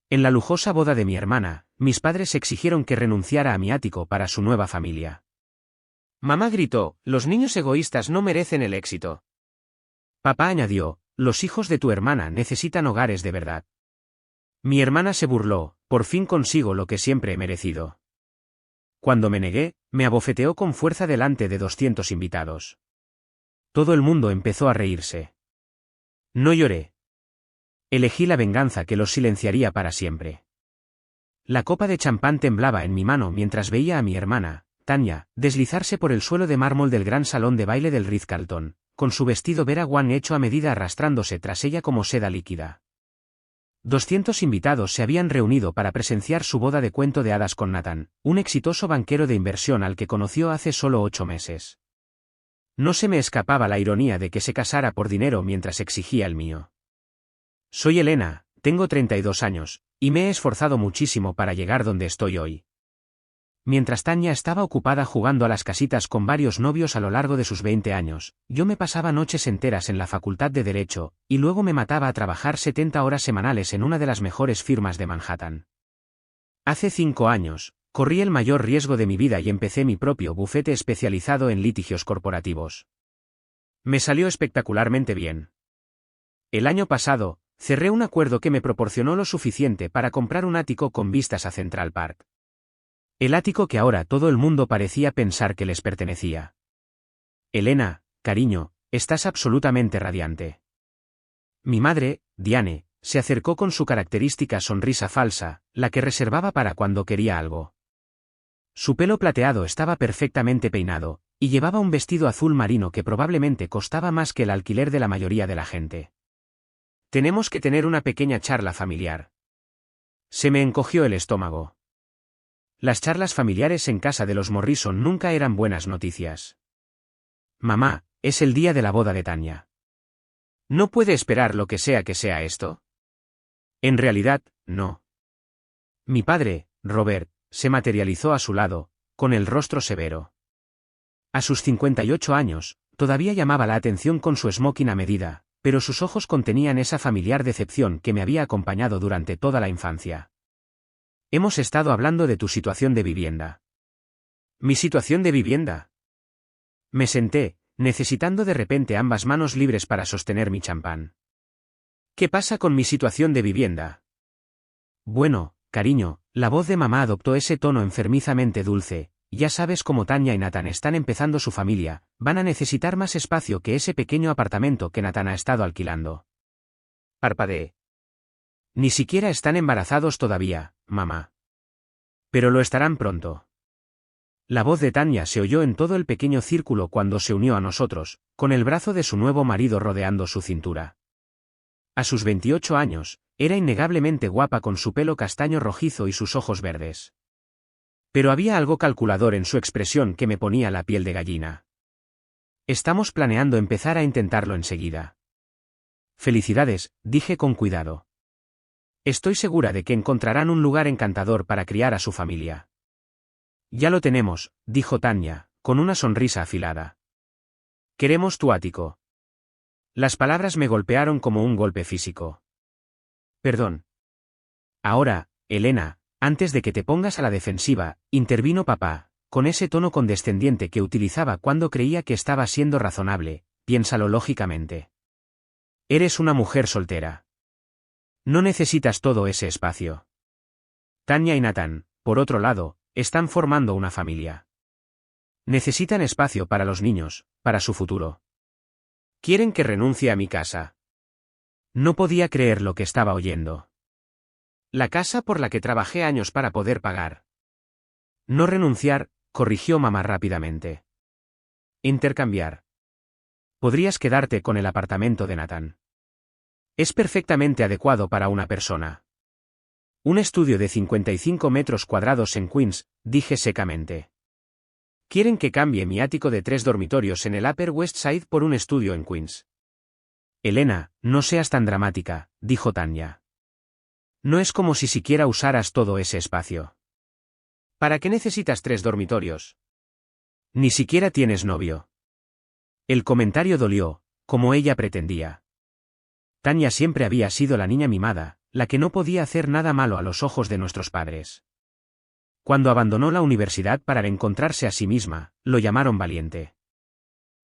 En la lujosa boda de mi hermana, mis padres exigieron que renunciara a mi ático para su nueva familia. Mamá gritó, los niños egoístas no merecen el éxito. Papá añadió, los hijos de tu hermana necesitan hogares de verdad. Mi hermana se burló, por fin consigo lo que siempre he merecido. Cuando me negué, me abofeteó con fuerza delante de 200 invitados. Todo el mundo empezó a reírse. No lloré. Elegí la venganza que los silenciaría para siempre. La copa de champán temblaba en mi mano mientras veía a mi hermana, Tanya, deslizarse por el suelo de mármol del gran salón de baile del Ritz-Carlton, con su vestido Vera Wang hecho a medida arrastrándose tras ella como seda líquida. 200 invitados se habían reunido para presenciar su boda de cuento de hadas con Nathan, un exitoso banquero de inversión al que conoció hace solo 8 meses. No se me escapaba la ironía de que se casara por dinero mientras exigía el mío. Soy Elena, tengo 32 años, y me he esforzado muchísimo para llegar donde estoy hoy. Mientras Tanya estaba ocupada jugando a las casitas con varios novios a lo largo de sus 20 años, yo me pasaba noches enteras en la Facultad de Derecho, y luego me mataba a trabajar 70 horas semanales en una de las mejores firmas de Manhattan. Hace 5 años, corrí el mayor riesgo de mi vida y empecé mi propio bufete especializado en litigios corporativos. Me salió espectacularmente bien. El año pasado, cerré un acuerdo que me proporcionó lo suficiente para comprar un ático con vistas a Central Park. El ático que ahora todo el mundo parecía pensar que les pertenecía. Elena, cariño, estás absolutamente radiante. Mi madre, Diane, se acercó con su característica sonrisa falsa, la que reservaba para cuando quería algo. Su pelo plateado estaba perfectamente peinado, y llevaba un vestido azul marino que probablemente costaba más que el alquiler de la mayoría de la gente. Tenemos que tener una pequeña charla familiar. Se me encogió el estómago. Las charlas familiares en casa de los Morrison nunca eran buenas noticias. Mamá, es el día de la boda de Tanya. ¿No puede esperar lo que sea esto? En realidad, no. Mi padre, Robert, se materializó a su lado, con el rostro severo. A sus 58 años, todavía llamaba la atención con su smoking a medida, pero sus ojos contenían esa familiar decepción que me había acompañado durante toda la infancia. Hemos estado hablando de tu situación de vivienda. ¿Mi situación de vivienda? Me senté, necesitando de repente ambas manos libres para sostener mi champán. ¿Qué pasa con mi situación de vivienda? Bueno, cariño, la voz de mamá adoptó ese tono enfermizamente dulce. Ya sabes cómo Tanya y Nathan están empezando su familia, van a necesitar más espacio que ese pequeño apartamento que Nathan ha estado alquilando. Parpadeé. Ni siquiera están embarazados todavía, mamá. Pero lo estarán pronto. La voz de Tanya se oyó en todo el pequeño círculo cuando se unió a nosotros, con el brazo de su nuevo marido rodeando su cintura. A sus 28 años, era innegablemente guapa con su pelo castaño rojizo y sus ojos verdes. Pero había algo calculador en su expresión que me ponía la piel de gallina. Estamos planeando empezar a intentarlo enseguida. Felicidades, dije con cuidado. Estoy segura de que encontrarán un lugar encantador para criar a su familia. Ya lo tenemos, dijo Tanya, con una sonrisa afilada. Queremos tu ático. Las palabras me golpearon como un golpe físico. Perdón. Ahora, Elena, antes de que te pongas a la defensiva, intervino papá, con ese tono condescendiente que utilizaba cuando creía que estaba siendo razonable, piénsalo lógicamente. Eres una mujer soltera. No necesitas todo ese espacio. Tanya y Nathan, por otro lado, están formando una familia. Necesitan espacio para los niños, para su futuro. Quieren que renuncie a mi casa. No podía creer lo que estaba oyendo. La casa por la que trabajé años para poder pagar. No renunciar, corrigió mamá rápidamente. Intercambiar. Podrías quedarte con el apartamento de Nathan. Es perfectamente adecuado para una persona. Un estudio de 55 metros cuadrados en Queens, dije secamente. Quieren que cambie mi ático de 3 dormitorios en el Upper West Side por un estudio en Queens. Elena, no seas tan dramática, dijo Tanya. No es como si siquiera usaras todo ese espacio. ¿Para qué necesitas 3 dormitorios? Ni siquiera tienes novio. El comentario dolió, como ella pretendía. Tanya siempre había sido la niña mimada, la que no podía hacer nada malo a los ojos de nuestros padres. Cuando abandonó la universidad para encontrarse a sí misma, lo llamaron valiente.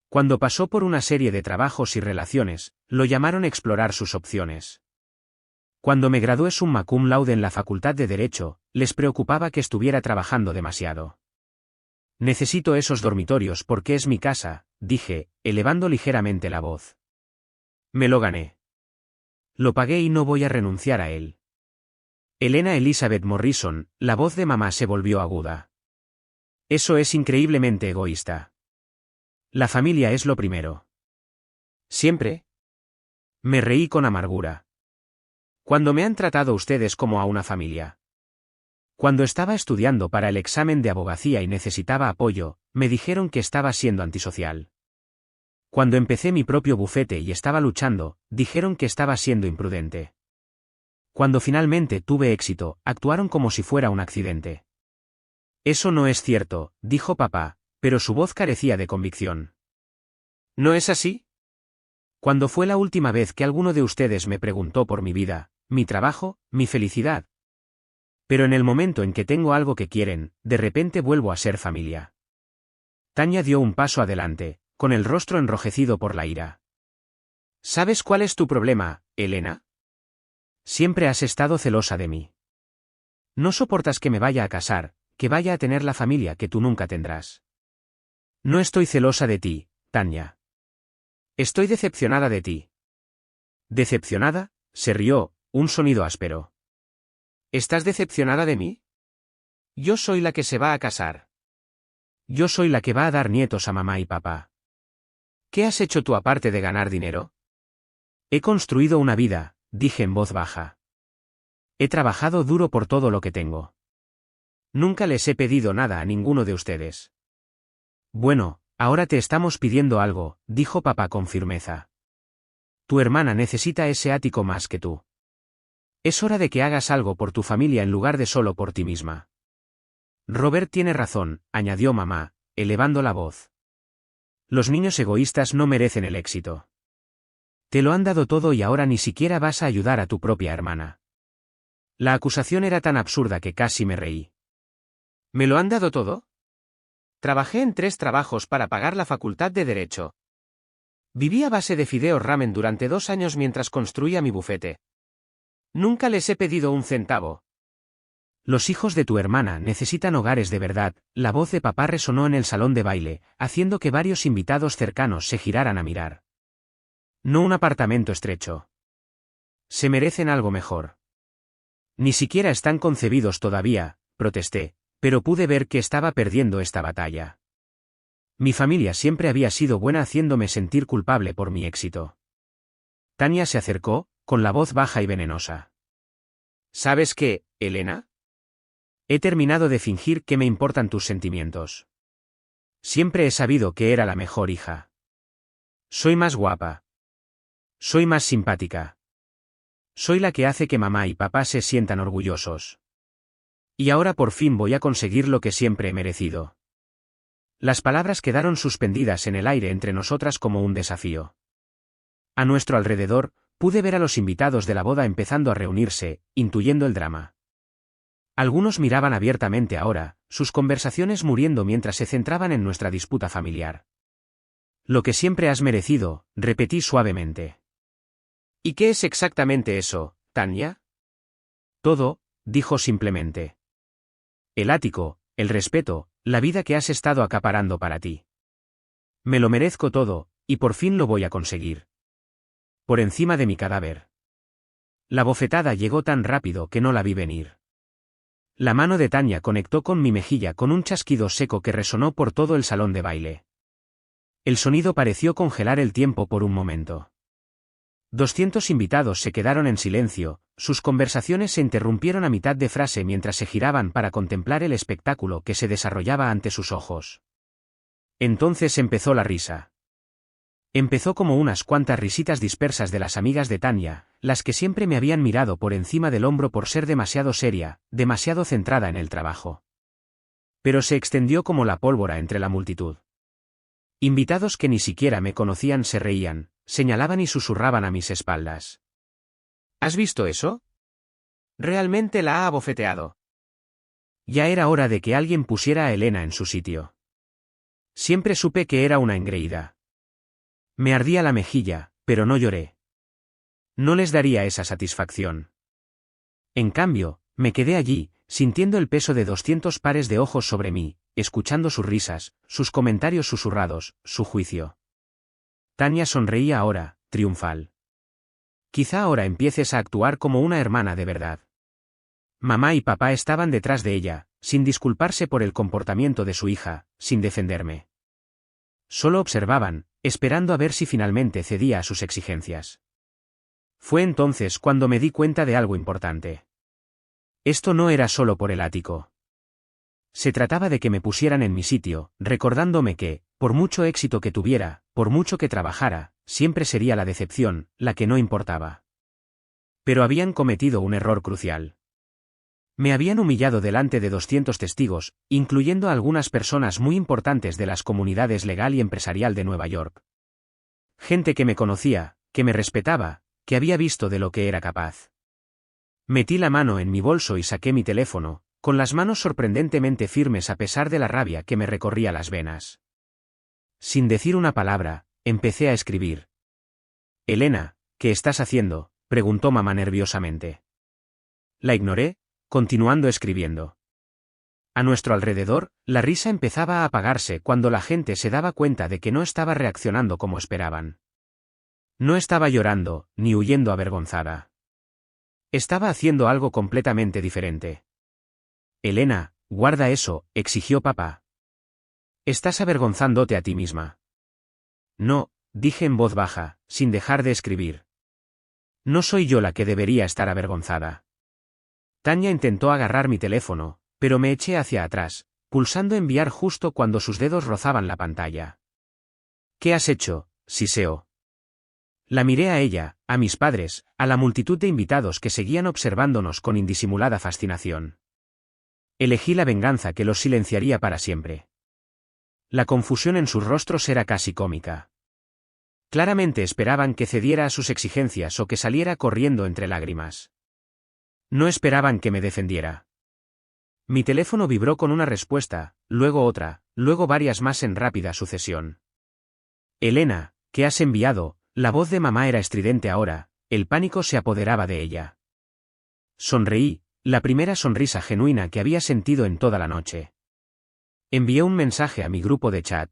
Cuando pasó por una serie de trabajos y relaciones, lo llamaron explorar sus opciones. Cuando me gradué summa cum laude en la Facultad de Derecho, les preocupaba que estuviera trabajando demasiado. Necesito esos dormitorios porque es mi casa, dije, elevando ligeramente la voz. Me lo gané. Lo pagué y no voy a renunciar a él. Elena Elizabeth Morrison, la voz de mamá se volvió aguda. Eso es increíblemente egoísta. La familia es lo primero. ¿Siempre? Me reí con amargura. ¿Cuándo me han tratado ustedes como a una familia? Cuando estaba estudiando para el examen de abogacía y necesitaba apoyo, me dijeron que estaba siendo antisocial. Cuando empecé mi propio bufete y estaba luchando, dijeron que estaba siendo imprudente. Cuando finalmente tuve éxito, actuaron como si fuera un accidente. Eso no es cierto, dijo papá, pero su voz carecía de convicción. ¿No es así? ¿Cuándo fue la última vez que alguno de ustedes me preguntó por mi vida, mi trabajo, mi felicidad? Pero en el momento en que tengo algo que quieren, de repente vuelvo a ser familia. Tania dio un paso adelante, con el rostro enrojecido por la ira. ¿Sabes cuál es tu problema, Elena? Siempre has estado celosa de mí. No soportas que me vaya a casar, que vaya a tener la familia que tú nunca tendrás. No estoy celosa de ti, Tania. Estoy decepcionada de ti. ¿Decepcionada? Se rió, un sonido áspero. ¿Estás decepcionada de mí? Yo soy la que se va a casar. Yo soy la que va a dar nietos a mamá y papá. ¿Qué has hecho tú aparte de ganar dinero? He construido una vida, dije en voz baja. He trabajado duro por todo lo que tengo. Nunca les he pedido nada a ninguno de ustedes. Bueno, ahora te estamos pidiendo algo, dijo papá con firmeza. Tu hermana necesita ese ático más que tú. Es hora de que hagas algo por tu familia en lugar de solo por ti misma. Robert tiene razón, añadió mamá, elevando la voz. Los niños egoístas no merecen el éxito. Te lo han dado todo y ahora ni siquiera vas a ayudar a tu propia hermana. La acusación era tan absurda que casi me reí. ¿Me lo han dado todo? Trabajé en 3 trabajos para pagar la facultad de Derecho. Viví a base de fideos ramen durante 2 años mientras construía mi bufete. Nunca les he pedido un centavo. Los hijos de tu hermana necesitan hogares de verdad, la voz de papá resonó en el salón de baile, haciendo que varios invitados cercanos se giraran a mirar. No un apartamento estrecho. Se merecen algo mejor. Ni siquiera están concebidos todavía, protesté, pero pude ver que estaba perdiendo esta batalla. Mi familia siempre había sido buena haciéndome sentir culpable por mi éxito. Tania se acercó, con la voz baja y venenosa. ¿Sabes qué, Elena? He terminado de fingir que me importan tus sentimientos. Siempre he sabido que era la mejor hija. Soy más guapa. Soy más simpática. Soy la que hace que mamá y papá se sientan orgullosos. Y ahora por fin voy a conseguir lo que siempre he merecido. Las palabras quedaron suspendidas en el aire entre nosotras como un desafío. A nuestro alrededor, pude ver a los invitados de la boda empezando a reunirse, intuyendo el drama. Algunos miraban abiertamente ahora, sus conversaciones muriendo mientras se centraban en nuestra disputa familiar. Lo que siempre has merecido, repetí suavemente. ¿Y qué es exactamente eso, Tania? Todo, dijo simplemente. El ático, el respeto, la vida que has estado acaparando para ti. Me lo merezco todo, y por fin lo voy a conseguir. Por encima de mi cadáver. La bofetada llegó tan rápido que no la vi venir. La mano de Tania conectó con mi mejilla con un chasquido seco que resonó por todo el salón de baile. El sonido pareció congelar el tiempo por un momento. 200 invitados se quedaron en silencio, sus conversaciones se interrumpieron a mitad de frase mientras se giraban para contemplar el espectáculo que se desarrollaba ante sus ojos. Entonces empezó la risa. Empezó como unas cuantas risitas dispersas de las amigas de Tania, las que siempre me habían mirado por encima del hombro por ser demasiado seria, demasiado centrada en el trabajo. Pero se extendió como la pólvora entre la multitud. Invitados que ni siquiera me conocían se reían, señalaban y susurraban a mis espaldas. ¿Has visto eso? Realmente la ha abofeteado. Ya era hora de que alguien pusiera a Elena en su sitio. Siempre supe que era una engreída. Me ardía la mejilla, pero no lloré. No les daría esa satisfacción. En cambio, me quedé allí, sintiendo el peso de 200 pares de ojos sobre mí, escuchando sus risas, sus comentarios susurrados, su juicio. Tania sonreía ahora, triunfal. Quizá ahora empieces a actuar como una hermana de verdad. Mamá y papá estaban detrás de ella, sin disculparse por el comportamiento de su hija, sin defenderme. Solo observaban, esperando a ver si finalmente cedía a sus exigencias. Fue entonces cuando me di cuenta de algo importante. Esto no era solo por el ático. Se trataba de que me pusieran en mi sitio, recordándome que, por mucho éxito que tuviera, por mucho que trabajara, siempre sería la decepción, la que no importaba. Pero habían cometido un error crucial. Me habían humillado delante de 200 testigos, incluyendo a algunas personas muy importantes de las comunidades legal y empresarial de Nueva York. Gente que me conocía, que me respetaba, que había visto de lo que era capaz. Metí la mano en mi bolso y saqué mi teléfono, con las manos sorprendentemente firmes a pesar de la rabia que me recorría las venas. Sin decir una palabra, empecé a escribir. «Elena, ¿qué estás haciendo?», preguntó mamá nerviosamente. La ignoré, continuando escribiendo. A nuestro alrededor, la risa empezaba a apagarse cuando la gente se daba cuenta de que no estaba reaccionando como esperaban. No estaba llorando, ni huyendo avergonzada. Estaba haciendo algo completamente diferente. «Elena, guarda eso», exigió papá. «Estás avergonzándote a ti misma». «No», dije en voz baja, sin dejar de escribir. «No soy yo la que debería estar avergonzada». Tania intentó agarrar mi teléfono, pero me eché hacia atrás, pulsando enviar justo cuando sus dedos rozaban la pantalla. «¿Qué has hecho, Siseo?». La miré a ella, a mis padres, a la multitud de invitados que seguían observándonos con indisimulada fascinación. Elegí la venganza que los silenciaría para siempre. La confusión en sus rostros era casi cómica. Claramente esperaban que cediera a sus exigencias o que saliera corriendo entre lágrimas. No esperaban que me defendiera. Mi teléfono vibró con una respuesta, luego otra, luego varias más en rápida sucesión. «Elena, ¿qué has enviado?». La voz de mamá era estridente ahora, el pánico se apoderaba de ella. Sonreí, la primera sonrisa genuina que había sentido en toda la noche. Envié un mensaje a mi grupo de chat.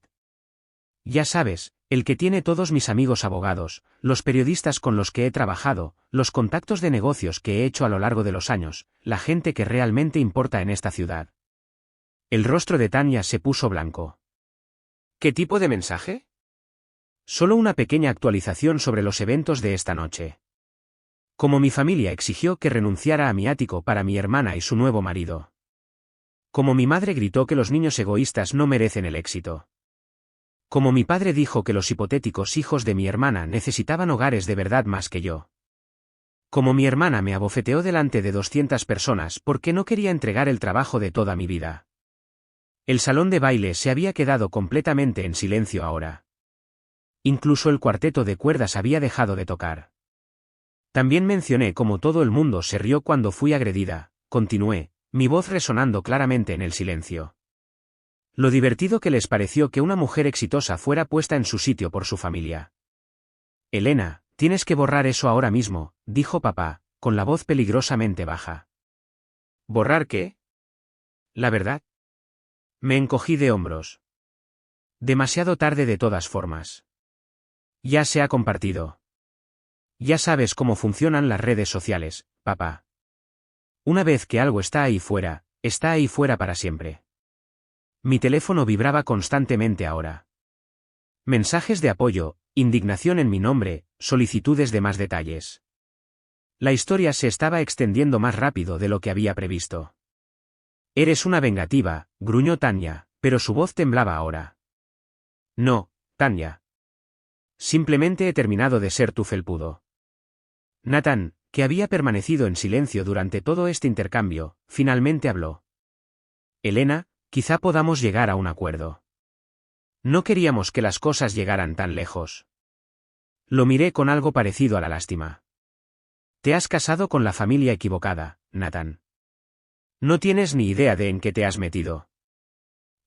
Ya sabes, el que tiene todos mis amigos abogados, los periodistas con los que he trabajado, los contactos de negocios que he hecho a lo largo de los años, la gente que realmente importa en esta ciudad. El rostro de Tania se puso blanco. ¿Qué tipo de mensaje? Solo una pequeña actualización sobre los eventos de esta noche. Como mi familia exigió que renunciara a mi ático para mi hermana y su nuevo marido. Como mi madre gritó que los niños egoístas no merecen el éxito. Como mi padre dijo que los hipotéticos hijos de mi hermana necesitaban hogares de verdad más que yo. Como mi hermana me abofeteó delante de 200 personas porque no quería entregar el trabajo de toda mi vida. El salón de baile se había quedado completamente en silencio ahora. Incluso el cuarteto de cuerdas había dejado de tocar. También mencioné cómo todo el mundo se rió cuando fui agredida, continué, mi voz resonando claramente en el silencio. Lo divertido que les pareció que una mujer exitosa fuera puesta en su sitio por su familia. «Elena, tienes que borrar eso ahora mismo», dijo papá, con la voz peligrosamente baja. «¿Borrar qué?». «La verdad». Me encogí de hombros. Demasiado tarde de todas formas. Ya se ha compartido. Ya sabes cómo funcionan las redes sociales, papá. Una vez que algo está ahí fuera para siempre. Mi teléfono vibraba constantemente ahora. Mensajes de apoyo, indignación en mi nombre, solicitudes de más detalles. La historia se estaba extendiendo más rápido de lo que había previsto. «Eres una vengativa», gruñó Tania, pero su voz temblaba ahora. «No, Tania. Simplemente he terminado de ser tu felpudo». Nathan, que había permanecido en silencio durante todo este intercambio, finalmente habló. «Elena, quizá podamos llegar a un acuerdo. No queríamos que las cosas llegaran tan lejos». Lo miré con algo parecido a la lástima. Te has casado con la familia equivocada, Nathan. No tienes ni idea de en qué te has metido.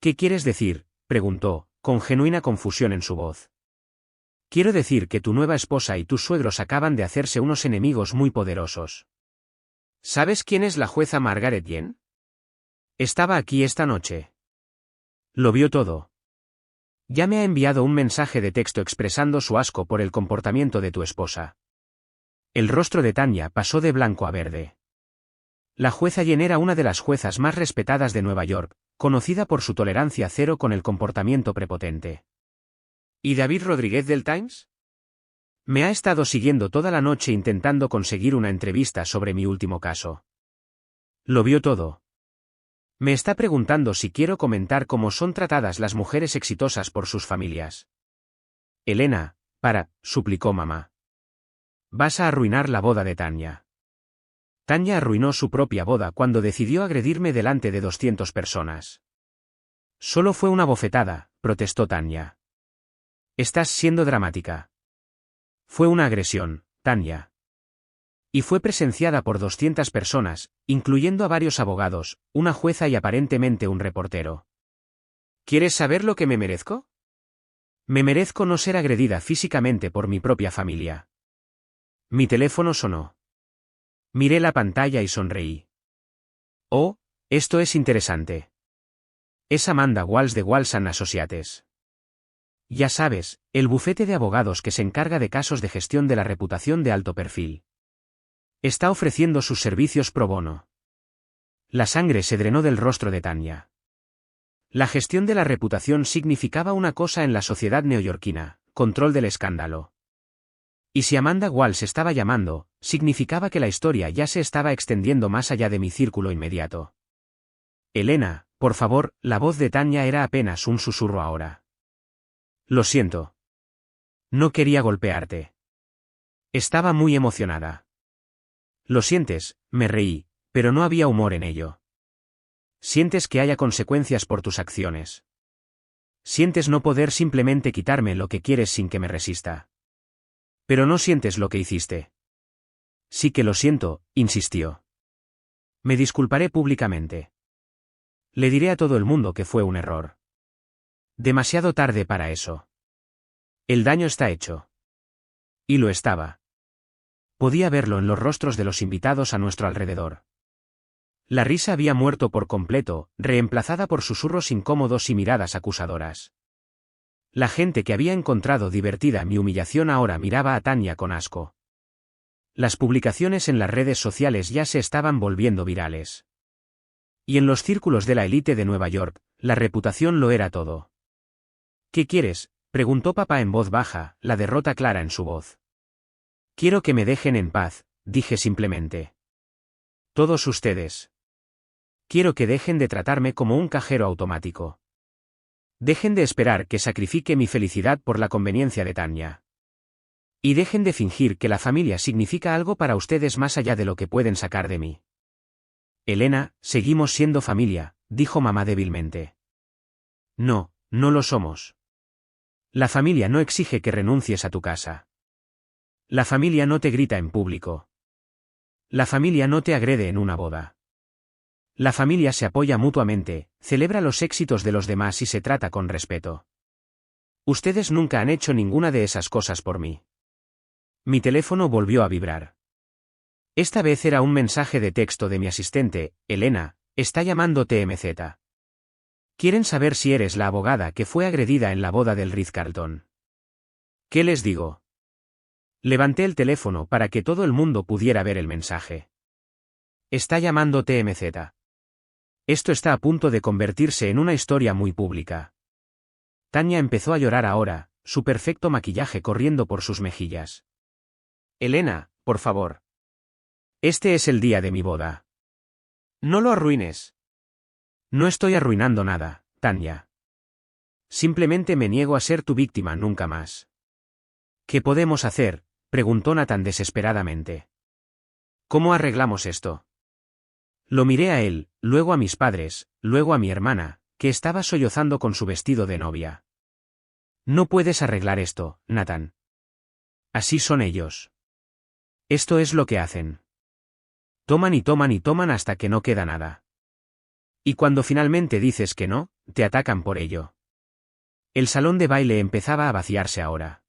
¿Qué quieres decir?, preguntó, con genuina confusión en su voz. Quiero decir que tu nueva esposa y tus suegros acaban de hacerse unos enemigos muy poderosos. ¿Sabes quién es la jueza Margaret Yen? Estaba aquí esta noche. Lo vio todo. Ya me ha enviado un mensaje de texto expresando su asco por el comportamiento de tu esposa. El rostro de Tanya pasó de blanco a verde. La jueza Yen era una de las juezas más respetadas de Nueva York, conocida por su tolerancia cero con el comportamiento prepotente. ¿Y David Rodríguez del Times? Me ha estado siguiendo toda la noche intentando conseguir una entrevista sobre mi último caso. Lo vio todo. Me está preguntando si quiero comentar cómo son tratadas las mujeres exitosas por sus familias. Elena, suplicó mamá. Vas a arruinar la boda de Tanya. Tanya arruinó su propia boda cuando decidió agredirme delante de 200 personas. Solo fue una bofetada, protestó Tanya. Estás siendo dramática. Fue una agresión, Tanya. Y fue presenciada por 200 personas, incluyendo a varios abogados, una jueza y aparentemente un reportero. ¿Quieres saber lo que me merezco? Me merezco no ser agredida físicamente por mi propia familia. Mi teléfono sonó. Miré la pantalla y sonreí. Oh, esto es interesante. Es Amanda Walsh de Walsh & Associates. Ya sabes, el bufete de abogados que se encarga de casos de gestión de la reputación de alto perfil. Está ofreciendo sus servicios pro bono. La sangre se drenó del rostro de Tanya. La gestión de la reputación significaba una cosa en la sociedad neoyorquina: control del escándalo. Y si Amanda Walsh estaba llamando, significaba que la historia ya se estaba extendiendo más allá de mi círculo inmediato. Elena, por favor, la voz de Tanya era apenas un susurro ahora. Lo siento. No quería golpearte. Estaba muy emocionada. Lo sientes, me reí, pero no había humor en ello. Sientes que haya consecuencias por tus acciones. Sientes no poder simplemente quitarme lo que quieres sin que me resista. Pero no sientes lo que hiciste. Sí que lo siento, insistió. Me disculparé públicamente. Le diré a todo el mundo que fue un error. Demasiado tarde para eso. El daño está hecho. Y lo estaba. Podía verlo en los rostros de los invitados a nuestro alrededor. La risa había muerto por completo, reemplazada por susurros incómodos y miradas acusadoras. La gente que había encontrado divertida mi humillación ahora miraba a Tanya con asco. Las publicaciones en las redes sociales ya se estaban volviendo virales. Y en los círculos de la élite de Nueva York, la reputación lo era todo. ¿Qué quieres?, preguntó papá en voz baja, la derrota clara en su voz. Quiero que me dejen en paz, dije simplemente. Todos ustedes. Quiero que dejen de tratarme como un cajero automático. Dejen de esperar que sacrifique mi felicidad por la conveniencia de Tanya. Y dejen de fingir que la familia significa algo para ustedes más allá de lo que pueden sacar de mí. Elena, seguimos siendo familia, dijo mamá débilmente. No, no lo somos. La familia no exige que renuncies a tu casa. La familia no te grita en público. La familia no te agrede en una boda. La familia se apoya mutuamente, celebra los éxitos de los demás y se trata con respeto. Ustedes nunca han hecho ninguna de esas cosas por mí. Mi teléfono volvió a vibrar. Esta vez era un mensaje de texto de mi asistente: Elena, está llamando TMZ. Quieren saber si eres la abogada que fue agredida en la boda del Ritz-Carlton. ¿Qué les digo? Levanté el teléfono para que todo el mundo pudiera ver el mensaje. Está llamando TMZ. Esto está a punto de convertirse en una historia muy pública. Tanya empezó a llorar ahora, su perfecto maquillaje corriendo por sus mejillas. Elena, por favor. Este es el día de mi boda. No lo arruines. No estoy arruinando nada, Tanya. Simplemente me niego a ser tu víctima nunca más. ¿Qué podemos hacer?, preguntó Nathan desesperadamente. ¿Cómo arreglamos esto? Lo miré a él, luego a mis padres, luego a mi hermana, que estaba sollozando con su vestido de novia. No puedes arreglar esto, Nathan. Así son ellos. Esto es lo que hacen. Toman y toman y toman hasta que no queda nada. Y cuando finalmente dices que no, te atacan por ello. El salón de baile empezaba a vaciarse ahora.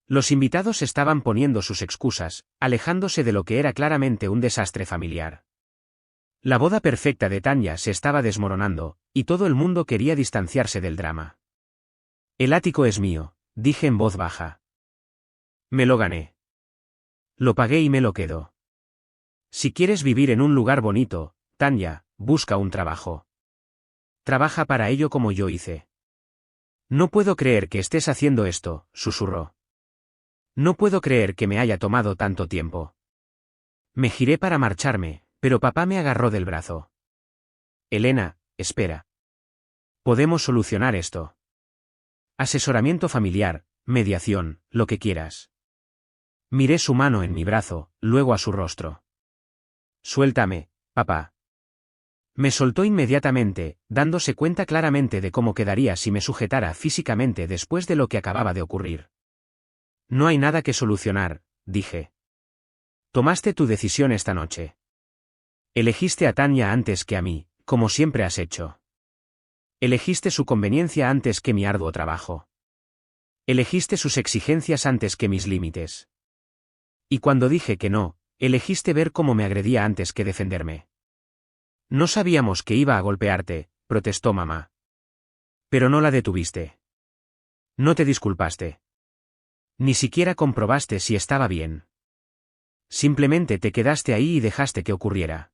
Los invitados estaban poniendo sus excusas, alejándose de lo que era claramente un desastre familiar. La boda perfecta de Tanya se estaba desmoronando, y todo el mundo quería distanciarse del drama. El ático es mío, dije en voz baja. Me lo gané. Lo pagué y me lo quedo. Si quieres vivir en un lugar bonito, Tanya, busca un trabajo. Trabaja para ello como yo hice. No puedo creer que estés haciendo esto, susurró. No puedo creer que me haya tomado tanto tiempo. Me giré para marcharme, pero papá me agarró del brazo. Elena, espera. Podemos solucionar esto. Asesoramiento familiar, mediación, lo que quieras. Miré su mano en mi brazo, luego a su rostro. Suéltame, papá. Me soltó inmediatamente, dándose cuenta claramente de cómo quedaría si me sujetara físicamente después de lo que acababa de ocurrir. No hay nada que solucionar, dije. Tomaste tu decisión esta noche. Elegiste a Tanya antes que a mí, como siempre has hecho. Elegiste su conveniencia antes que mi arduo trabajo. Elegiste sus exigencias antes que mis límites. Y cuando dije que no, elegiste ver cómo me agredía antes que defenderme. No sabíamos que iba a golpearte, protestó mamá. Pero no la detuviste. No te disculpaste. Ni siquiera comprobaste si estaba bien. Simplemente te quedaste ahí y dejaste que ocurriera.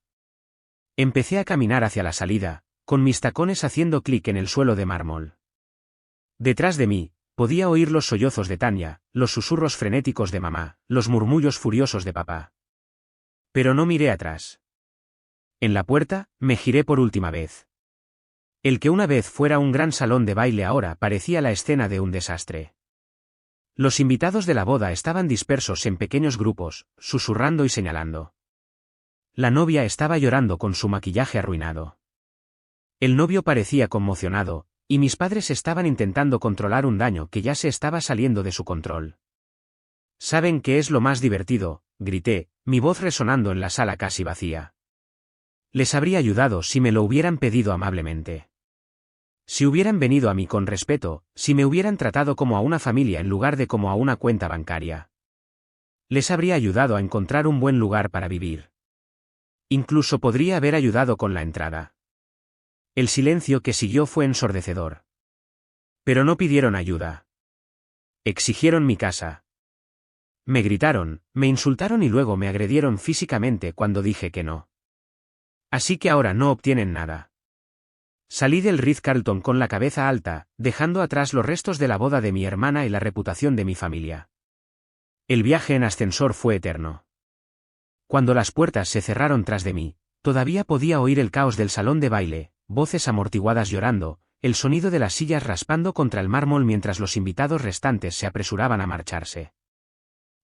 Empecé a caminar hacia la salida, con mis tacones haciendo clic en el suelo de mármol. Detrás de mí, podía oír los sollozos de Tanya, los susurros frenéticos de mamá, los murmullos furiosos de papá. Pero no miré atrás. En la puerta, me giré por última vez. El que una vez fuera un gran salón de baile ahora parecía la escena de un desastre. Los invitados de la boda estaban dispersos en pequeños grupos, susurrando y señalando. La novia estaba llorando con su maquillaje arruinado. El novio parecía conmocionado, y mis padres estaban intentando controlar un daño que ya se estaba saliendo de su control. ¿Saben qué es lo más divertido?, grité, mi voz resonando en la sala casi vacía. Les habría ayudado si me lo hubieran pedido amablemente. Si hubieran venido a mí con respeto, si me hubieran tratado como a una familia en lugar de como a una cuenta bancaria. Les habría ayudado a encontrar un buen lugar para vivir. Incluso podría haber ayudado con la entrada. El silencio que siguió fue ensordecedor. Pero no pidieron ayuda. Exigieron mi casa. Me gritaron, me insultaron y luego me agredieron físicamente cuando dije que no. Así que ahora no obtienen nada. Salí del Ritz-Carlton con la cabeza alta, dejando atrás los restos de la boda de mi hermana y la reputación de mi familia. El viaje en ascensor fue eterno. Cuando las puertas se cerraron tras de mí, todavía podía oír el caos del salón de baile, voces amortiguadas llorando, el sonido de las sillas raspando contra el mármol mientras los invitados restantes se apresuraban a marcharse.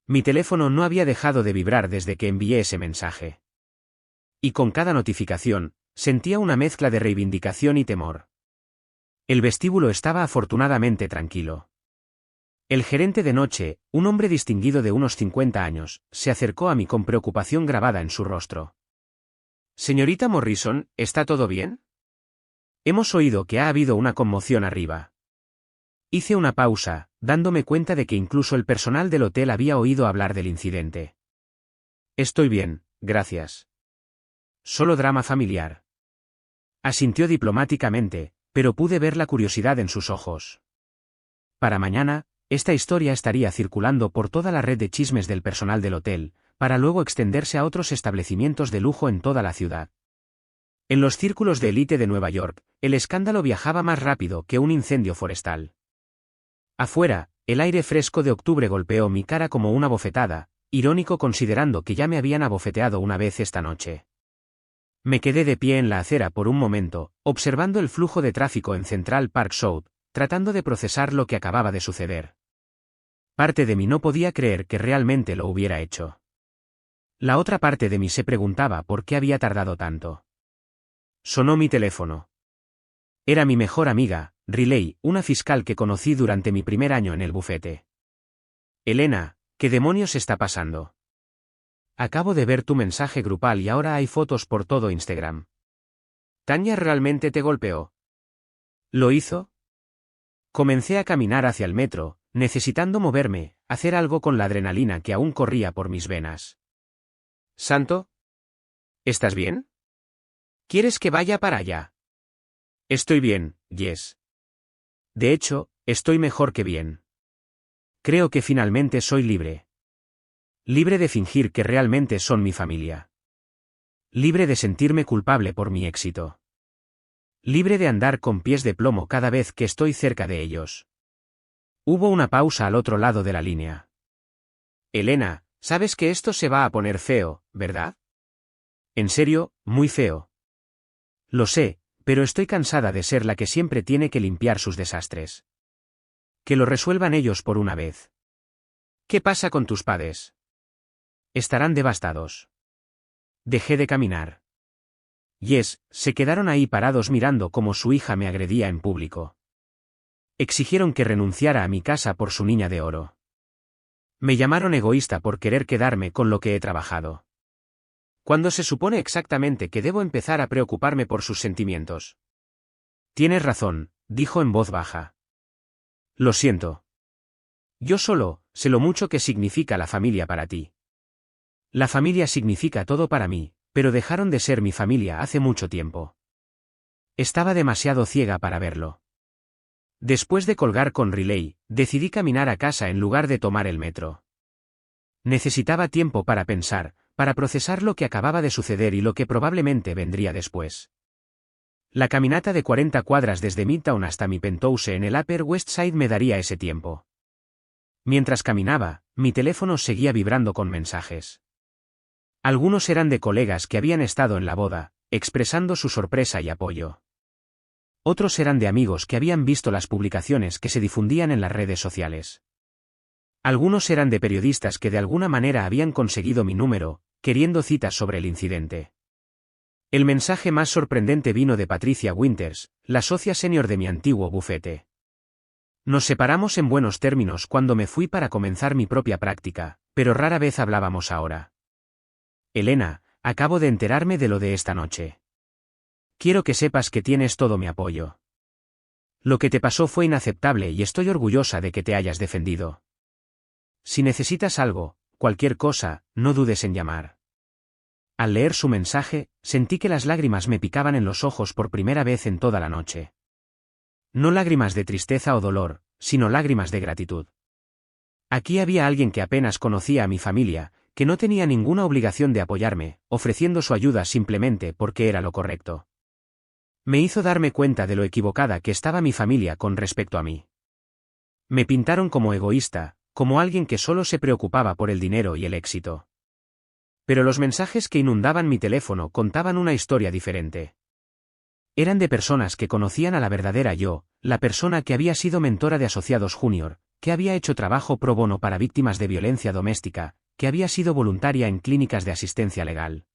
Mi teléfono no había dejado de vibrar desde que envié ese mensaje. Y con cada notificación, sentía una mezcla de reivindicación y temor. El vestíbulo estaba afortunadamente tranquilo. El gerente de noche, un hombre distinguido de unos 50 años, se acercó a mí con preocupación grabada en su rostro. Señorita Morrison, ¿está todo bien? Hemos oído que ha habido una conmoción arriba. Hice una pausa, dándome cuenta de que incluso el personal del hotel había oído hablar del incidente. Estoy bien, gracias. Solo drama familiar. Asintió diplomáticamente, pero pude ver la curiosidad en sus ojos. Para mañana, esta historia estaría circulando por toda la red de chismes del personal del hotel, para luego extenderse a otros establecimientos de lujo en toda la ciudad. En los círculos de élite de Nueva York, el escándalo viajaba más rápido que un incendio forestal. Afuera, el aire fresco de octubre golpeó mi cara como una bofetada, irónico considerando que ya me habían abofeteado una vez esta noche. Me quedé de pie en la acera por un momento, observando el flujo de tráfico en Central Park South, tratando de procesar lo que acababa de suceder. Parte de mí no podía creer que realmente lo hubiera hecho. La otra parte de mí se preguntaba por qué había tardado tanto. Sonó mi teléfono. Era mi mejor amiga, Riley, una fiscal que conocí durante mi primer año en el bufete. Elena, ¿qué demonios está pasando? acabo de ver tu mensaje grupal y ahora hay fotos por todo Instagram. ¿Tanya realmente te golpeó? ¿Lo hizo? Comencé a caminar hacia el metro, necesitando moverme, hacer algo con la adrenalina que aún corría por mis venas. ¿Santo? ¿Estás bien? ¿Quieres que vaya para allá? Estoy bien, Jess. De hecho, estoy mejor que bien. Creo que finalmente soy libre. Libre de fingir que realmente son mi familia. Libre de sentirme culpable por mi éxito. Libre de andar con pies de plomo cada vez que estoy cerca de ellos. Hubo una pausa al otro lado de la línea. Elena, sabes que esto se va a poner feo, ¿verdad? En serio, muy feo. Lo sé, pero estoy cansada de ser la que siempre tiene que limpiar sus desastres. Que lo resuelvan ellos por una vez. ¿Qué pasa con tus padres? Estarán devastados. Dejé de caminar. Yes, se quedaron ahí parados mirando cómo su hija me agredía en público. Exigieron que renunciara a mi casa por su niña de oro. Me llamaron egoísta por querer quedarme con lo que he trabajado. ¿Cuándo se supone exactamente que debo empezar a preocuparme por sus sentimientos? Tienes razón, dijo en voz baja. Lo siento. Yo solo sé lo mucho que significa la familia para ti. La familia significa todo para mí, pero dejaron de ser mi familia hace mucho tiempo. Estaba demasiado ciega para verlo. Después de colgar con Relay, decidí caminar a casa en lugar de tomar el metro. Necesitaba tiempo para pensar, para procesar lo que acababa de suceder y lo que probablemente vendría después. La caminata de 40 cuadras desde Midtown hasta mi penthouse en el Upper West Side me daría ese tiempo. Mientras caminaba, mi teléfono seguía vibrando con mensajes. Algunos eran de colegas que habían estado en la boda, expresando su sorpresa y apoyo. Otros eran de amigos que habían visto las publicaciones que se difundían en las redes sociales. Algunos eran de periodistas que de alguna manera habían conseguido mi número, queriendo citas sobre el incidente. El mensaje más sorprendente vino de Patricia Winters, la socia senior de mi antiguo bufete. Nos separamos en buenos términos cuando me fui para comenzar mi propia práctica, pero rara vez hablábamos ahora. Elena, acabo de enterarme de lo de esta noche. Quiero que sepas que tienes todo mi apoyo. Lo que te pasó fue inaceptable y estoy orgullosa de que te hayas defendido. Si necesitas algo, cualquier cosa, no dudes en llamar. Al leer su mensaje, sentí que las lágrimas me picaban en los ojos por primera vez en toda la noche. No lágrimas de tristeza o dolor, sino lágrimas de gratitud. Aquí había alguien que apenas conocía a mi familia, que no tenía ninguna obligación de apoyarme, ofreciendo su ayuda simplemente porque era lo correcto. Me hizo darme cuenta de lo equivocada que estaba mi familia con respecto a mí. Me pintaron como egoísta, como alguien que solo se preocupaba por el dinero y el éxito. Pero los mensajes que inundaban mi teléfono contaban una historia diferente. Eran de personas que conocían a la verdadera yo, la persona que había sido mentora de asociados junior, que había hecho trabajo pro bono para víctimas de violencia doméstica, que había sido voluntaria en clínicas de asistencia legal.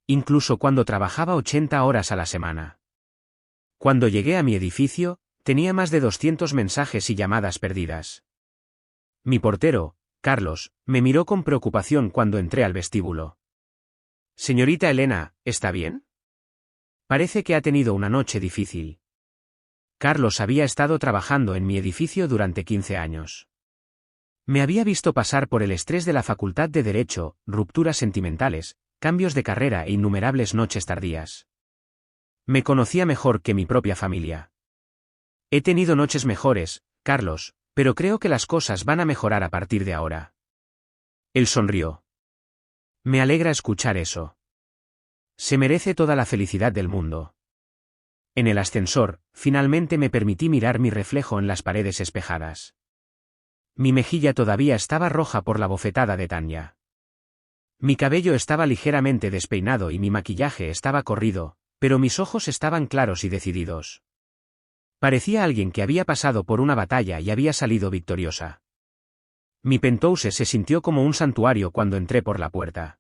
Incluso cuando trabajaba 80 horas a la semana. Cuando llegué a mi edificio, tenía más de 200 mensajes y llamadas perdidas. Mi portero, Carlos, me miró con preocupación cuando entré al vestíbulo. Señorita Elena, ¿está bien? Parece que ha tenido una noche difícil. Carlos había estado trabajando en mi edificio durante 15 años. Me había visto pasar por el estrés de la Facultad de Derecho, rupturas sentimentales, cambios de carrera e innumerables noches tardías. Me conocía mejor que mi propia familia. He tenido noches mejores, Carlos, pero creo que las cosas van a mejorar a partir de ahora. Él sonrió. Me alegra escuchar eso. Se merece toda la felicidad del mundo. En el ascensor, finalmente me permití mirar mi reflejo en las paredes espejadas. Mi mejilla todavía estaba roja por la bofetada de Tanya. Mi cabello estaba ligeramente despeinado y mi maquillaje estaba corrido, pero mis ojos estaban claros y decididos. Parecía alguien que había pasado por una batalla y había salido victoriosa. Mi penthouse se sintió como un santuario cuando entré por la puerta.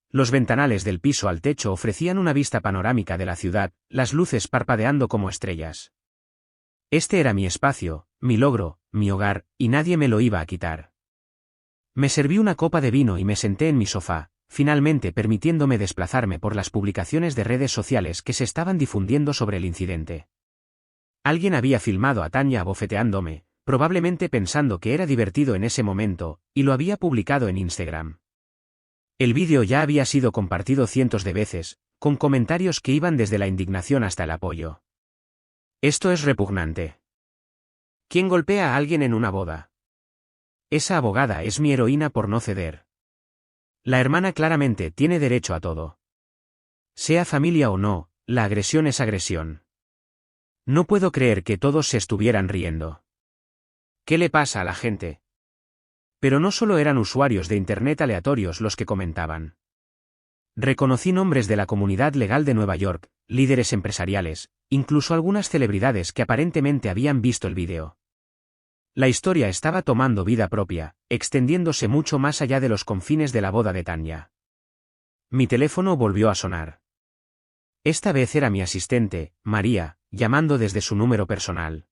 Los ventanales del piso al techo ofrecían una vista panorámica de la ciudad, las luces parpadeando como estrellas. Este era mi espacio, mi logro, mi hogar, y nadie me lo iba a quitar. Me serví una copa de vino y me senté en mi sofá, finalmente permitiéndome desplazarme por las publicaciones de redes sociales que se estaban difundiendo sobre el incidente. Alguien había filmado a Tanya abofeteándome, probablemente pensando que era divertido en ese momento, y lo había publicado en Instagram. El vídeo ya había sido compartido cientos de veces, con comentarios que iban desde la indignación hasta el apoyo. Esto es repugnante. ¿Quién golpea a alguien en una boda? Esa abogada es mi heroína por no ceder. La hermana claramente tiene derecho a todo. Sea familia o no, la agresión es agresión. No puedo creer que todos se estuvieran riendo. ¿Qué le pasa a la gente? Pero no solo eran usuarios de Internet aleatorios los que comentaban. Reconocí nombres de la comunidad legal de Nueva York, líderes empresariales, incluso algunas celebridades que aparentemente habían visto el vídeo. La historia estaba tomando vida propia, extendiéndose mucho más allá de los confines de la boda de Tanya. Mi teléfono volvió a sonar. Esta vez era mi asistente, María, llamando desde su número personal.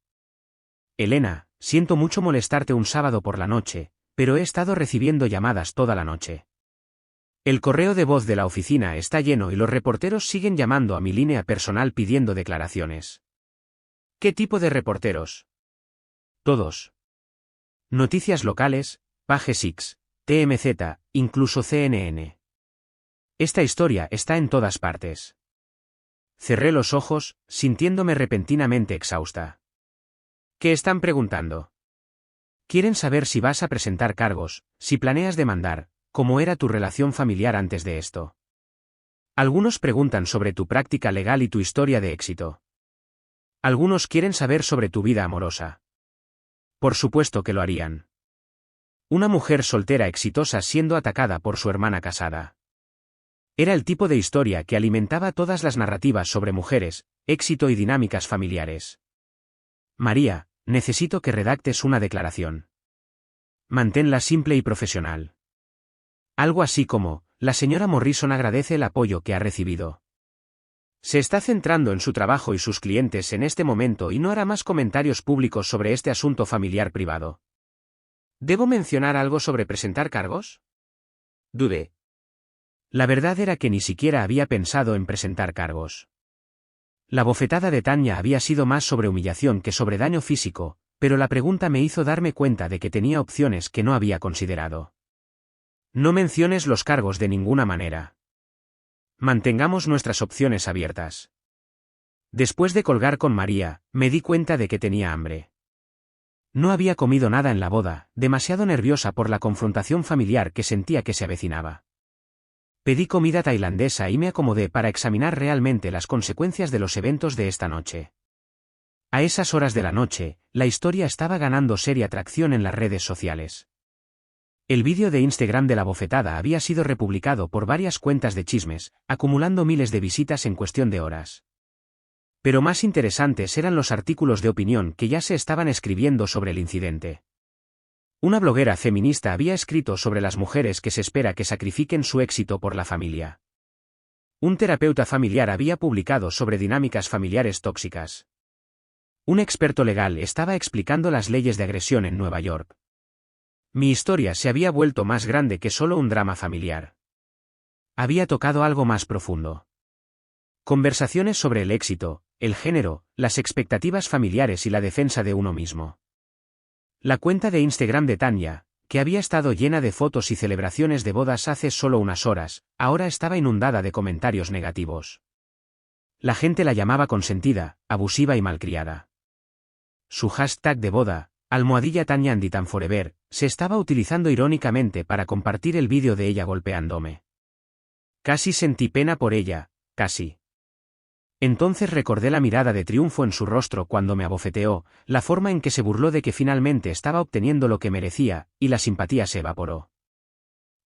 Elena, siento mucho molestarte un sábado por la noche, pero he estado recibiendo llamadas toda la noche. El correo de voz de la oficina está lleno y los reporteros siguen llamando a mi línea personal pidiendo declaraciones. ¿Qué tipo de reporteros? Todos. Noticias locales, Page Six, TMZ, incluso CNN. Esta historia está en todas partes. Cerré los ojos, sintiéndome repentinamente exhausta. ¿Qué están preguntando? Quieren saber si vas a presentar cargos, si planeas demandar, cómo era tu relación familiar antes de esto. Algunos preguntan sobre tu práctica legal y tu historia de éxito. Algunos quieren saber sobre tu vida amorosa. Por supuesto que lo harían. Una mujer soltera exitosa siendo atacada por su hermana casada. Era el tipo de historia que alimentaba todas las narrativas sobre mujeres, éxito y dinámicas familiares. María, necesito que redactes una declaración. Manténla simple y profesional. Algo así como, la señora Morrison agradece el apoyo que ha recibido. Se está centrando en su trabajo y sus clientes en este momento y no hará más comentarios públicos sobre este asunto familiar privado. ¿Debo mencionar algo sobre presentar cargos? Dudé. La verdad era que ni siquiera había pensado en presentar cargos. La bofetada de Tanya había sido más sobre humillación que sobre daño físico, pero la pregunta me hizo darme cuenta de que tenía opciones que no había considerado. No menciones los cargos de ninguna manera. Mantengamos nuestras opciones abiertas. Después de colgar con María, me di cuenta de que tenía hambre. No había comido nada en la boda, demasiado nerviosa por la confrontación familiar que sentía que se avecinaba. Pedí comida tailandesa y me acomodé para examinar realmente las consecuencias de los eventos de esta noche. A esas horas de la noche, la historia estaba ganando seria tracción en las redes sociales. El vídeo de Instagram de la bofetada había sido republicado por varias cuentas de chismes, acumulando miles de visitas en cuestión de horas. Pero más interesantes eran los artículos de opinión que ya se estaban escribiendo sobre el incidente. Una bloguera feminista había escrito sobre las mujeres que se espera que sacrifiquen su éxito por la familia. Un terapeuta familiar había publicado sobre dinámicas familiares tóxicas. Un experto legal estaba explicando las leyes de agresión en Nueva York. Mi historia se había vuelto más grande que solo un drama familiar. Había tocado algo más profundo. Conversaciones sobre el éxito, el género, las expectativas familiares y la defensa de uno mismo. La cuenta de Instagram de Tanya, que había estado llena de fotos y celebraciones de bodas hace solo unas horas, ahora estaba inundada de comentarios negativos. La gente la llamaba consentida, abusiva y malcriada. Su hashtag de boda, #TanyaAndTanForever, se estaba utilizando irónicamente para compartir el vídeo de ella golpeándome. Casi sentí pena por ella, casi. Entonces recordé la mirada de triunfo en su rostro cuando me abofeteó, la forma en que se burló de que finalmente estaba obteniendo lo que merecía, y la simpatía se evaporó.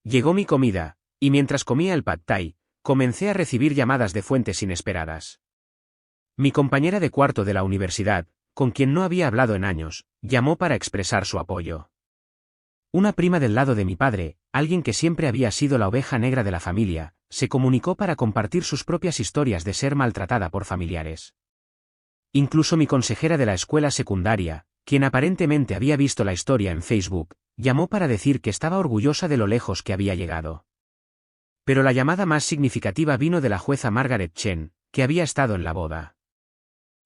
Llegó mi comida, y mientras comía el pad thai, comencé a recibir llamadas de fuentes inesperadas. Mi compañera de cuarto de la universidad, con quien no había hablado en años, llamó para expresar su apoyo. Una prima del lado de mi padre, alguien que siempre había sido la oveja negra de la familia, se comunicó para compartir sus propias historias de ser maltratada por familiares. Incluso mi consejera de la escuela secundaria, quien aparentemente había visto la historia en Facebook, Llamó para decir que estaba orgullosa de lo lejos que había llegado. Pero la llamada más significativa vino de la jueza Margaret Chen, que había estado en la boda.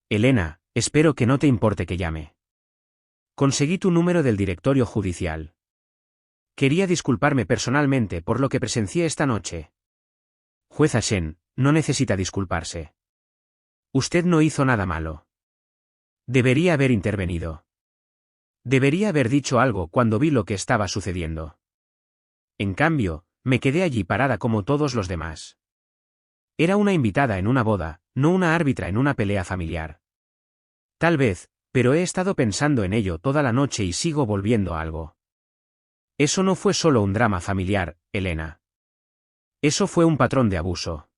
Elena, espero que no te importe que llame. Conseguí tu número del directorio judicial. Quería disculparme personalmente por lo que presencié esta noche. Jueza Chen, no necesita disculparse. Usted no hizo nada malo. Debería haber intervenido. Debería haber dicho algo cuando vi lo que estaba sucediendo. En cambio, me quedé allí parada como todos los demás. Era una invitada en una boda, no una árbitra en una pelea familiar. Tal vez, pero he estado pensando en ello toda la noche y sigo volviendo a algo. Eso no fue solo un drama familiar, Elena. Eso fue un patrón de abuso.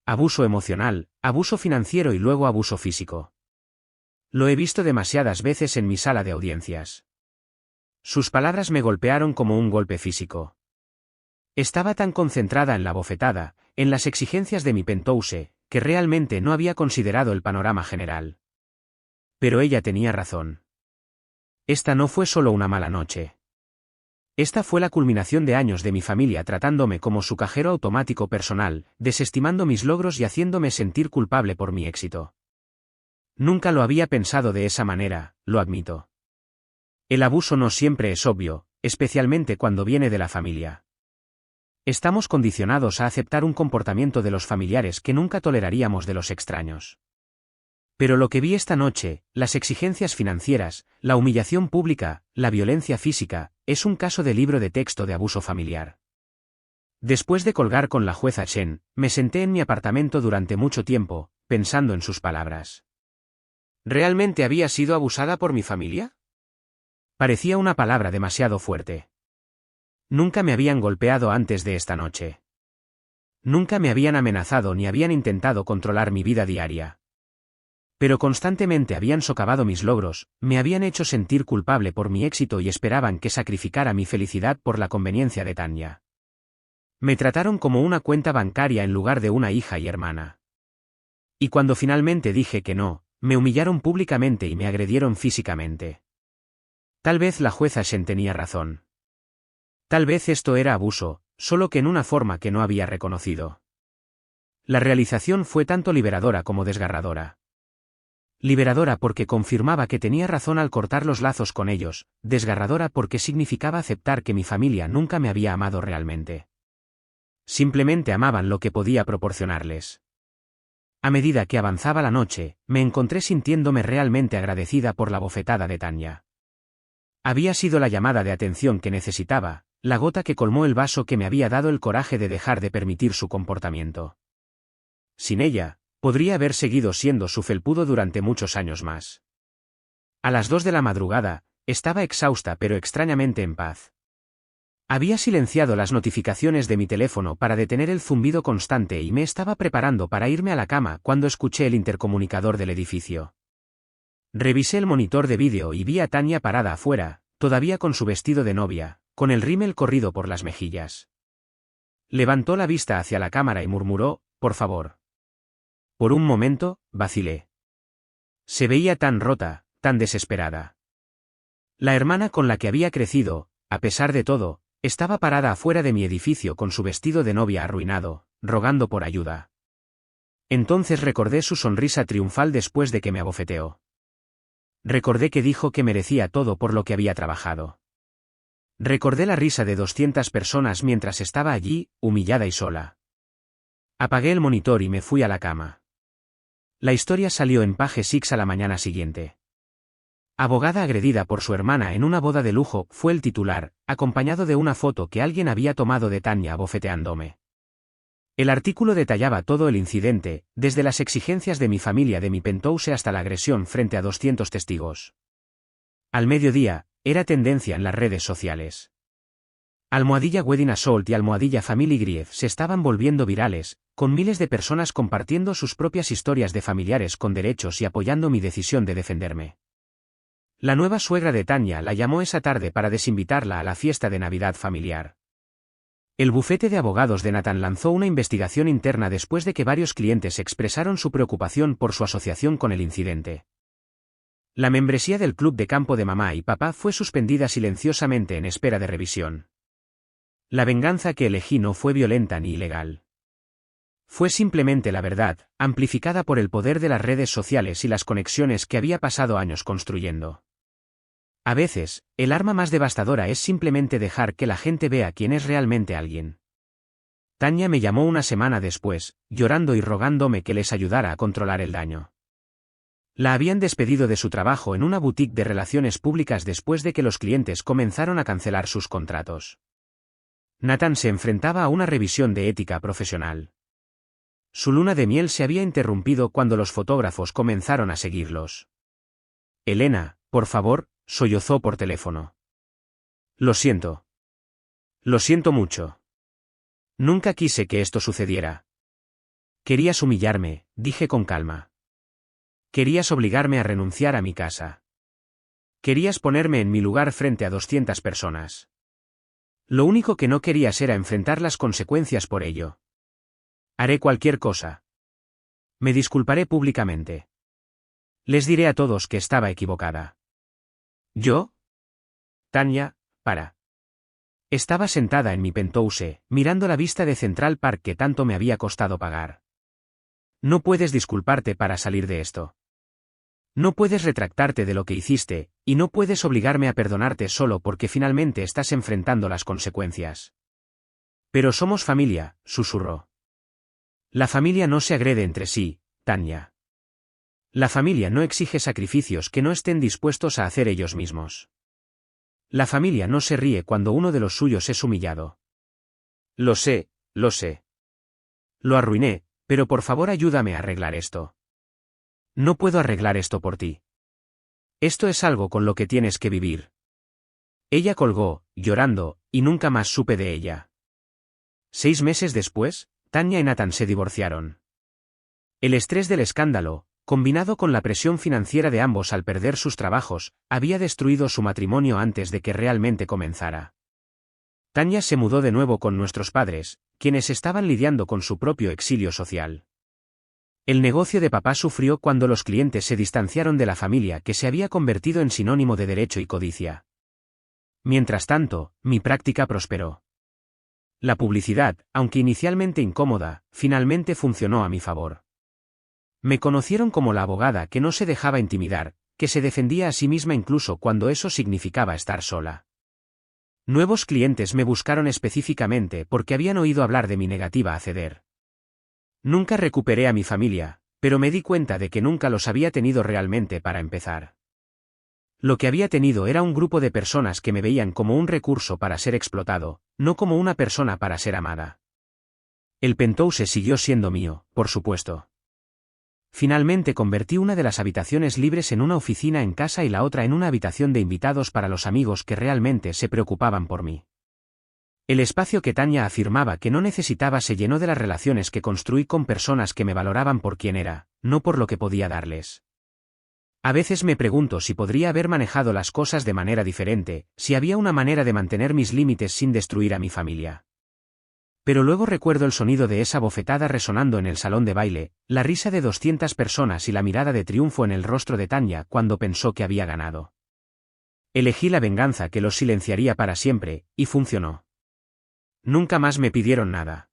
Abuso emocional, abuso financiero y luego abuso físico. Lo he visto demasiadas veces en mi sala de audiencias. Sus palabras me golpearon como un golpe físico. Estaba tan concentrada en la bofetada, en las exigencias de mi penthouse, que realmente no había considerado el panorama general. Pero ella tenía razón. Esta no fue solo una mala noche. Esta fue la culminación de años de mi familia tratándome como su cajero automático personal, desestimando mis logros y haciéndome sentir culpable por mi éxito. Nunca lo había pensado de esa manera, lo admito. El abuso no siempre es obvio, especialmente cuando viene de la familia. Estamos condicionados a aceptar un comportamiento de los familiares que nunca toleraríamos de los extraños. Pero lo que vi esta noche, las exigencias financieras, la humillación pública, la violencia física, es un caso de libro de texto de abuso familiar. Después de colgar con la jueza Chen, me senté en mi apartamento durante mucho tiempo, pensando en sus palabras. ¿Realmente había sido abusada por mi familia? Parecía una palabra demasiado fuerte. Nunca me habían golpeado antes de esta noche. Nunca me habían amenazado ni habían intentado controlar mi vida diaria. Pero constantemente habían socavado mis logros, me habían hecho sentir culpable por mi éxito y esperaban que sacrificara mi felicidad por la conveniencia de Tanya. Me trataron como una cuenta bancaria en lugar de una hija y hermana. Y cuando finalmente dije que no, me humillaron públicamente y me agredieron físicamente. Tal vez la jueza Shen tenía razón. Tal vez esto era abuso, solo que en una forma que no había reconocido. La realización fue tanto liberadora como desgarradora. Liberadora porque confirmaba que tenía razón al cortar los lazos con ellos, desgarradora porque significaba aceptar que mi familia nunca me había amado realmente. Simplemente amaban lo que podía proporcionarles. A medida que avanzaba la noche, me encontré sintiéndome realmente agradecida por la bofetada de Tanya. Había sido la llamada de atención que necesitaba, la gota que colmó el vaso que me había dado el coraje de dejar de permitir su comportamiento. Sin ella, podría haber seguido siendo su felpudo durante muchos años más. A las 2 de la madrugada, estaba exhausta pero extrañamente en paz. Había silenciado las notificaciones de mi teléfono para detener el zumbido constante y me estaba preparando para irme a la cama cuando escuché el intercomunicador del edificio. Revisé el monitor de vídeo y vi a Tanya parada afuera, todavía con su vestido de novia, con el rímel corrido por las mejillas. Levantó la vista hacia la cámara y murmuró, «Por favor». Por un momento, vacilé. Se veía tan rota, tan desesperada. La hermana con la que había crecido, a pesar de todo, estaba parada afuera de mi edificio con su vestido de novia arruinado, rogando por ayuda. Entonces recordé su sonrisa triunfal después de que me abofeteó. Recordé que dijo que merecía todo por lo que había trabajado. Recordé la risa de 200 personas mientras estaba allí, humillada y sola. Apagué el monitor y me fui a la cama. La historia salió en Page Six a la mañana siguiente. Abogada agredida por su hermana en una boda de lujo fue el titular, acompañado de una foto que alguien había tomado de Tanya abofeteándome. El artículo detallaba todo el incidente, desde las exigencias de mi familia de mi penthouse hasta la agresión frente a 200 testigos. Al mediodía, era tendencia en las redes sociales. Almohadilla Wedding Assault y almohadilla Family Grief se estaban volviendo virales, con miles de personas compartiendo sus propias historias de familiares con derechos y apoyando mi decisión de defenderme. La nueva suegra de Tanya la llamó esa tarde para desinvitarla a la fiesta de Navidad familiar. El bufete de abogados de Nathan lanzó una investigación interna después de que varios clientes expresaron su preocupación por su asociación con el incidente. La membresía del club de campo de mamá y papá fue suspendida silenciosamente en espera de revisión. La venganza que elegí no fue violenta ni ilegal. Fue simplemente la verdad, amplificada por el poder de las redes sociales y las conexiones que había pasado años construyendo. A veces, el arma más devastadora es simplemente dejar que la gente vea quién es realmente alguien. Tanya me llamó una semana después, llorando y rogándome que les ayudara a controlar el daño. La habían despedido de su trabajo en una boutique de relaciones públicas después de que los clientes comenzaron a cancelar sus contratos. Nathan se enfrentaba a una revisión de ética profesional. Su luna de miel se había interrumpido cuando los fotógrafos comenzaron a seguirlos. Elena, por favor, sollozó por teléfono. Lo siento. Lo siento mucho. Nunca quise que esto sucediera. Querías humillarme, dije con calma. Querías obligarme a renunciar a mi casa. Querías ponerme en mi lugar frente a 200 personas. Lo único que no querías era enfrentar las consecuencias por ello. Haré cualquier cosa. Me disculparé públicamente. Les diré a todos que estaba equivocada. ¿Yo? Tanya, para. Estaba sentada en mi penthouse, mirando la vista de Central Park que tanto me había costado pagar. No puedes disculparte para salir de esto. No puedes retractarte de lo que hiciste, y no puedes obligarme a perdonarte solo porque finalmente estás enfrentando las consecuencias. Pero somos familia, susurró. La familia no se agrede entre sí, Tanya. La familia no exige sacrificios que no estén dispuestos a hacer ellos mismos. La familia no se ríe cuando uno de los suyos es humillado. Lo sé, lo sé. Lo arruiné, pero por favor ayúdame a arreglar esto. No puedo arreglar esto por ti. Esto es algo con lo que tienes que vivir. Ella colgó, llorando, y nunca más supe de ella. 6 meses después, Tanya y Nathan se divorciaron. El estrés del escándalo, combinado con la presión financiera de ambos al perder sus trabajos, había destruido su matrimonio antes de que realmente comenzara. Tanya se mudó de nuevo con nuestros padres, quienes estaban lidiando con su propio exilio social. El negocio de papá sufrió cuando los clientes se distanciaron de la familia que se había convertido en sinónimo de derecho y codicia. Mientras tanto, mi práctica prosperó. La publicidad, aunque inicialmente incómoda, finalmente funcionó a mi favor. Me conocieron como la abogada que no se dejaba intimidar, que se defendía a sí misma incluso cuando eso significaba estar sola. Nuevos clientes me buscaron específicamente porque habían oído hablar de mi negativa a ceder. Nunca recuperé a mi familia, pero me di cuenta de que nunca los había tenido realmente para empezar. Lo que había tenido era un grupo de personas que me veían como un recurso para ser explotado, no como una persona para ser amada. El penthouse siguió siendo mío, por supuesto. Finalmente convertí una de las habitaciones libres en una oficina en casa y la otra en una habitación de invitados para los amigos que realmente se preocupaban por mí. El espacio que Tanya afirmaba que no necesitaba se llenó de las relaciones que construí con personas que me valoraban por quien era, no por lo que podía darles. A veces me pregunto si podría haber manejado las cosas de manera diferente, si había una manera de mantener mis límites sin destruir a mi familia. Pero luego recuerdo el sonido de esa bofetada resonando en el salón de baile, la risa de 200 personas y la mirada de triunfo en el rostro de Tanya cuando pensó que había ganado. Elegí la venganza que los silenciaría para siempre, y funcionó. Nunca más me pidieron nada.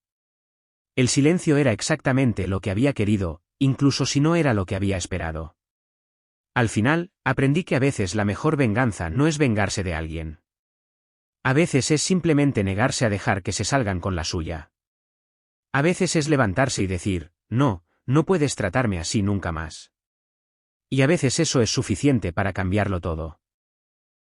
El silencio era exactamente lo que había querido, incluso si no era lo que había esperado. Al final, aprendí que a veces la mejor venganza no es vengarse de alguien. A veces es simplemente negarse a dejar que se salgan con la suya. A veces es levantarse y decir, no, no puedes tratarme así nunca más. Y a veces eso es suficiente para cambiarlo todo.